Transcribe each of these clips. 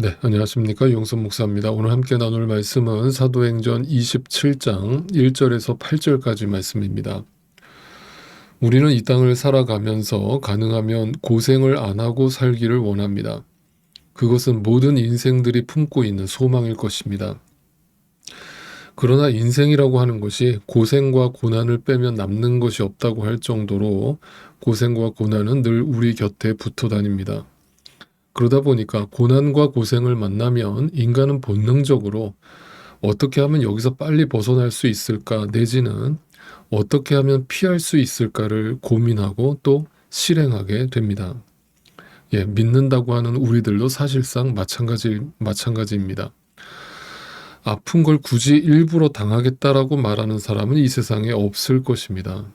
네, 안녕하십니까. 용선 목사입니다. 오늘 함께 나눌 말씀은 사도행전 27장 1절에서 8절까지 말씀입니다. 우리는 이 땅을 살아가면서 가능하면 고생을 안 하고 살기를 원합니다. 그것은 모든 인생들이 품고 있는 소망일 것입니다. 그러나 인생이라고 하는 것이 고생과 고난을 빼면 남는 것이 없다고 할 정도로 고생과 고난은 늘 우리 곁에 붙어 다닙니다. 그러다 보니까 고난과 고생을 만나면 인간은 본능적으로 어떻게 하면 여기서 빨리 벗어날 수 있을까, 내지는 어떻게 하면 피할 수 있을까를 고민하고 또 실행하게 됩니다. 믿는다고 하는 우리들도 사실상 마찬가지입니다. 아픈 걸 굳이 일부러 당하겠다라고 말하는 사람은 이 세상에 없을 것입니다.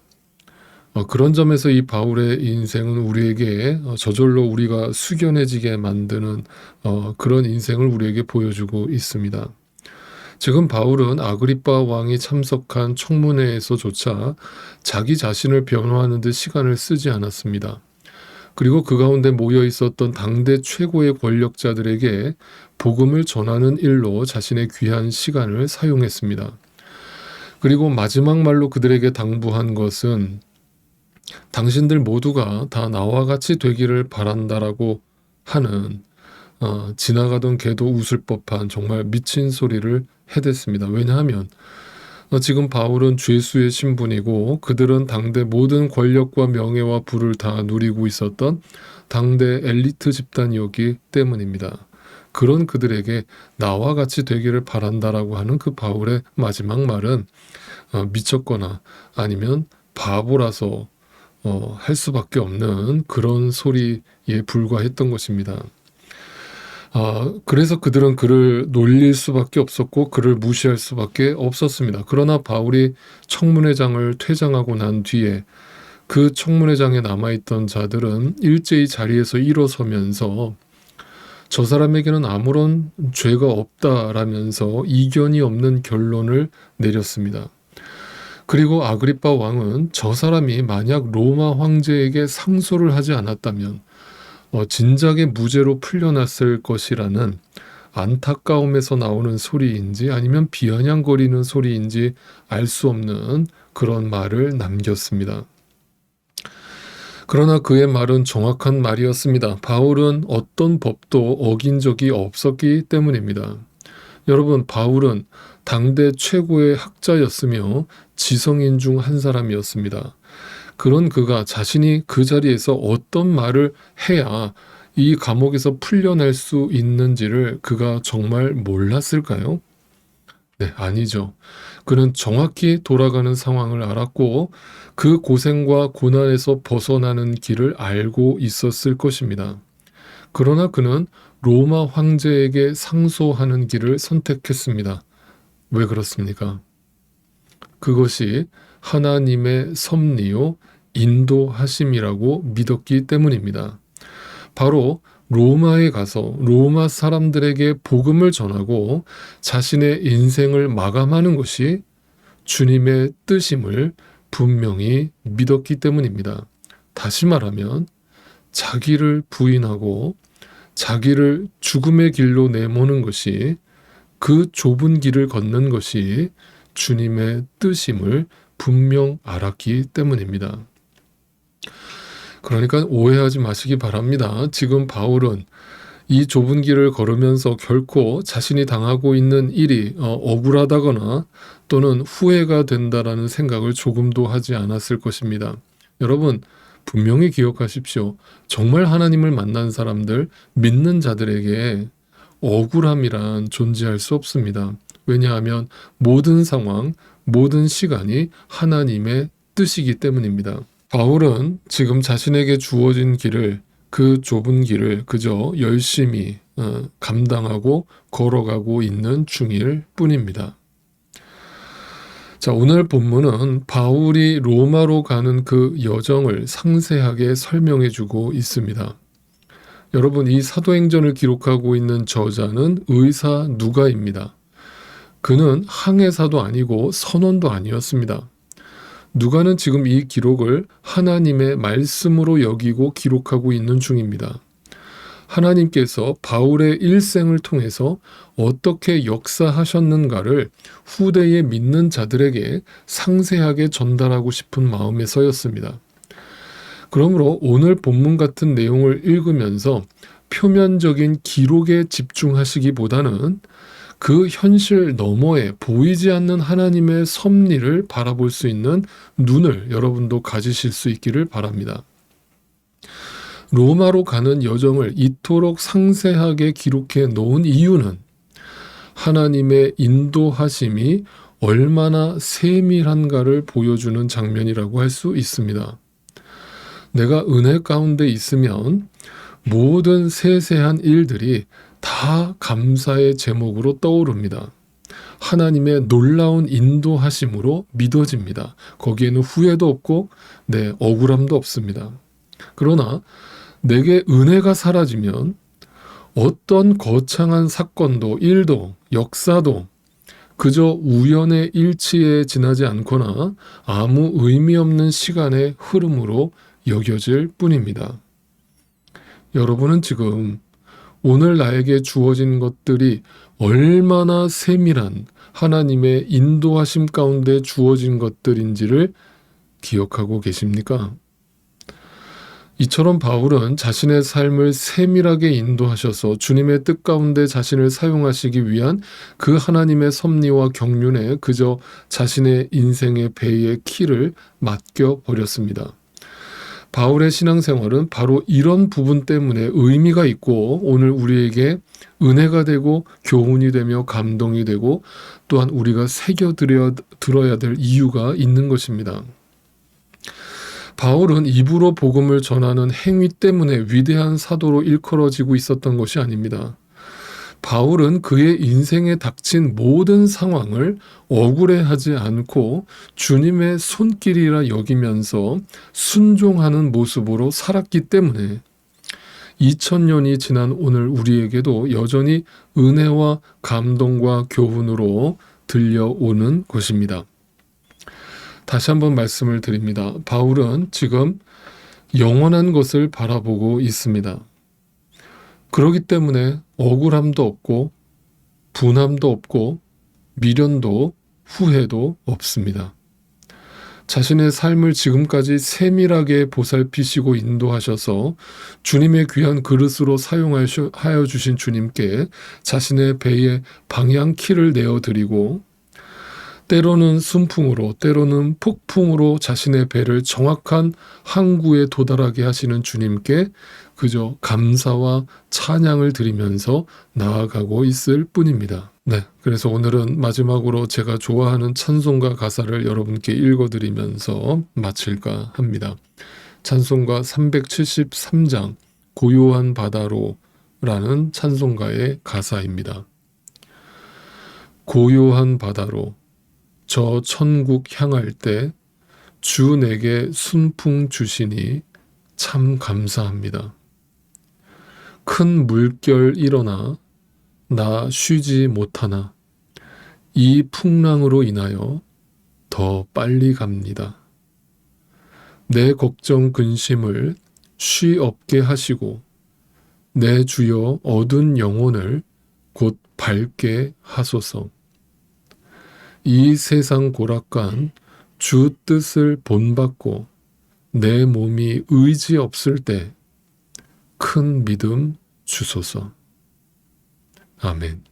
그런 점에서 이 바울의 인생은 우리에게 저절로 우리가 숙연해지게 만드는 그런 인생을 우리에게 보여주고 있습니다. 지금 바울은 아그리빠 왕이 참석한 청문회에서조차 자기 자신을 변호하는 데 시간을 쓰지 않았습니다. 그리고 그 가운데 모여 있었던 당대 최고의 권력자들에게 복음을 전하는 일로 자신의 귀한 시간을 사용했습니다. 그리고 마지막 말로 그들에게 당부한 것은 당신들 모두가 다 나와 같이 되기를 바란다라고 하는 지나가던 개도 웃을 법한 정말 미친 소리를 해댔습니다. 왜냐하면 지금 바울은 죄수의 신분이고 그들은 당대 모든 권력과 명예와 부를 다 누리고 있었던 당대 엘리트 집단이었기 때문입니다. 그런 그들에게 나와 같이 되기를 바란다라고 하는 그 바울의 마지막 말은 미쳤거나 아니면 바보라서 할 수밖에 없는 그런 소리에 불과했던 것입니다. 그래서 그들은 그를 놀릴 수밖에 없었고 그를 무시할 수밖에 없었습니다. 그러나 바울이 청문회장을 퇴장하고 난 뒤에 그 청문회장에 남아있던 자들은 일제히 자리에서 일어서면서 저 사람에게는 아무런 죄가 없다라면서 이견이 없는 결론을 내렸습니다. 그리고 아그리빠 왕은 저 사람이 만약 로마 황제에게 상소를 하지 않았다면 진작에 무죄로 풀려났을 것이라는 안타까움에서 나오는 소리인지 아니면 비아냥거리는 소리인지 알 수 없는 그런 말을 남겼습니다. 그러나 그의 말은 정확한 말이었습니다. 바울은 어떤 법도 어긴 적이 없었기 때문입니다. 여러분, 바울은 당대 최고의 학자였으며 지성인 중 한 사람이었습니다. 그런 그가 자신이 그 자리에서 어떤 말을 해야 이 감옥에서 풀려날 수 있는지를 그가 정말 몰랐을까요? 네, 아니죠. 그는 정확히 돌아가는 상황을 알았고 그 고생과 고난에서 벗어나는 길을 알고 있었을 것입니다. 그러나 그는 로마 황제에게 상소하는 길을 선택했습니다. 왜 그렇습니까? 그것이 하나님의 섭리요 인도하심이라고 믿었기 때문입니다. 바로 로마에 가서 로마 사람들에게 복음을 전하고 자신의 인생을 마감하는 것이 주님의 뜻임을 분명히 믿었기 때문입니다. 다시 말하면 자기를 부인하고 자기를 죽음의 길로 내모는 것이, 그 좁은 길을 걷는 것이 주님의 뜻임을 분명 알았기 때문입니다. 그러니까 오해하지 마시기 바랍니다. 지금 바울은 이 좁은 길을 걸으면서 결코 자신이 당하고 있는 일이 억울하다거나 또는 후회가 된다라는 생각을 조금도 하지 않았을 것입니다. 여러분, 분명히 기억하십시오. 정말 하나님을 만난 사람들, 믿는 자들에게 억울함이란 존재할 수 없습니다. 왜냐하면 모든 상황, 모든 시간이 하나님의 뜻이기 때문입니다. 바울은 지금 자신에게 주어진 길을, 그 좁은 길을 그저 열심히 감당하고 걸어가고 있는 중일 뿐입니다. 자, 오늘 본문은 바울이 로마로 가는 그 여정을 상세하게 설명해 주고 있습니다. 여러분, 이 사도행전을 기록하고 있는 저자는 의사 누가입니다. 그는 항해사도 아니고 선원도 아니었습니다. 누가는 지금 이 기록을 하나님의 말씀으로 여기고 기록하고 있는 중입니다. 하나님께서 바울의 일생을 통해서 어떻게 역사하셨는가를 후대에 믿는 자들에게 상세하게 전달하고 싶은 마음에서였습니다. 그러므로 오늘 본문 같은 내용을 읽으면서 표면적인 기록에 집중하시기보다는 그 현실 너머에 보이지 않는 하나님의 섭리를 바라볼 수 있는 눈을 여러분도 가지실 수 있기를 바랍니다. 로마로 가는 여정을 이토록 상세하게 기록해 놓은 이유는 하나님의 인도하심이 얼마나 세밀한가를 보여주는 장면이라고 할 수 있습니다. 내가 은혜 가운데 있으면 모든 세세한 일들이 다 감사의 제목으로 떠오릅니다. 하나님의 놀라운 인도하심으로 믿어집니다. 거기에는 후회도 없고 억울함도 없습니다. 그러나 내게 은혜가 사라지면 어떤 거창한 사건도 일도 역사도 그저 우연의 일치에 지나지 않거나 아무 의미 없는 시간의 흐름으로 여겨질 뿐입니다. 여러분은 지금 오늘 나에게 주어진 것들이 얼마나 세밀한 하나님의 인도하심 가운데 주어진 것들인지를 기억하고 계십니까? 이처럼 바울은 자신의 삶을 세밀하게 인도하셔서 주님의 뜻 가운데 자신을 사용하시기 위한 그 하나님의 섭리와 경륜에 그저 자신의 인생의 배의 키를 맡겨버렸습니다. 바울의 신앙생활은 바로 이런 부분 때문에 의미가 있고 오늘 우리에게 은혜가 되고 교훈이 되며 감동이 되고 또한 우리가 새겨들어야 될 이유가 있는 것입니다. 바울은 입으로 복음을 전하는 행위 때문에 위대한 사도로 일컬어지고 있었던 것이 아닙니다. 바울은 그의 인생에 닥친 모든 상황을 억울해하지 않고 주님의 손길이라 여기면서 순종하는 모습으로 살았기 때문에 2000년이 지난 오늘 우리에게도 여전히 은혜와 감동과 교훈으로 들려오는 것입니다. 다시 한번 말씀을 드립니다. 바울은 지금 영원한 것을 바라보고 있습니다. 그렇기 때문에 억울함도 없고 분함도 없고 미련도 후회도 없습니다. 자신의 삶을 지금까지 세밀하게 보살피시고 인도하셔서 주님의 귀한 그릇으로 사용하여 주신 주님께 자신의 배에 방향키를 내어드리고 때로는 순풍으로 때로는 폭풍으로 자신의 배를 정확한 항구에 도달하게 하시는 주님께 그저 감사와 찬양을 드리면서 나아가고 있을 뿐입니다. 그래서 오늘은 마지막으로 제가 좋아하는 찬송가 가사를 여러분께 읽어드리면서 마칠까 합니다. 찬송가 373장 고요한 바다로 라는 찬송가의 가사입니다. 고요한 바다로 저 천국 향할 때 주 내게 순풍 주시니 참 감사합니다. 큰 물결 일어나 나 쉬지 못하나 이 풍랑으로 인하여 더 빨리 갑니다. 내 걱정 근심을 쉬 없게 하시고 내 주여 어두운 영혼을 곧 밝게 하소서. 이 세상 고락간 주 뜻을 본받고 내 몸이 의지 없을 때 큰 믿음 주소서. 아멘.